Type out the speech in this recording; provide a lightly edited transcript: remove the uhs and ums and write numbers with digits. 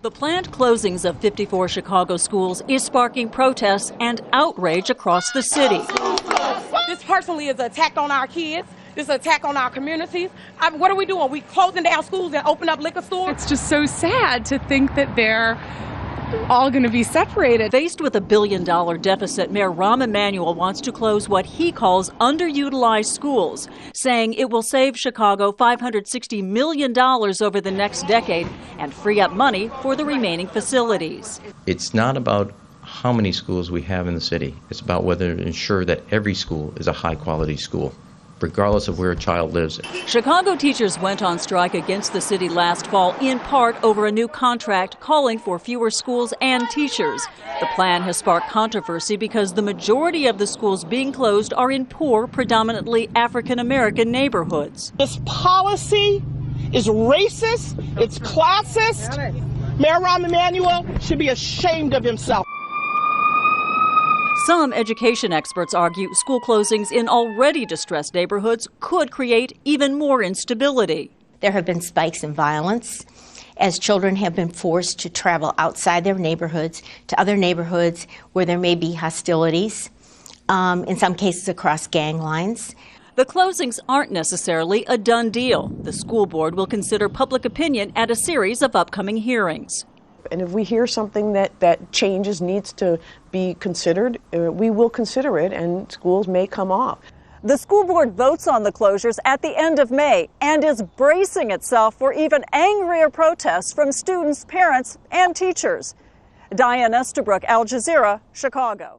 The planned closings of 54 Chicago schools is sparking protests and outrage across the city. This personally is an attack on our kids. This is an attack on our communities. What are we doing? We closing down schools and open up liquor stores? It's just so sad to think that they're all going to be separated. Faced with $1 billion deficit, Mayor Rahm Emanuel wants to close what he calls underutilized schools, saying it will save Chicago $560 million over the next decade and free up money for the remaining facilities. It's not about how many schools we have in the city. It's about whether to ensure that every school is a high-quality school, regardless of where a child lives. Chicago teachers went on strike against the city last fall, in part over a new contract calling for fewer schools and teachers. The plan has sparked controversy because the majority of the schools being closed are in poor, predominantly African-American neighborhoods. This policy is racist, it's classist. Mayor Rahm Emanuel should be ashamed of himself. Some education experts argue school closings in already distressed neighborhoods could create even more instability. There have been spikes in violence as children have been forced to travel outside their neighborhoods to other neighborhoods where there may be hostilities, in some cases across gang lines. The closings aren't necessarily a done deal. The school board will consider public opinion at a series of upcoming hearings. And if we hear something that changes, needs to be considered, we will consider it, and schools may come off. The school board votes on the closures at the end of May and is bracing itself for even angrier protests from students, parents, and teachers. Diane Estabrook, Al Jazeera, Chicago.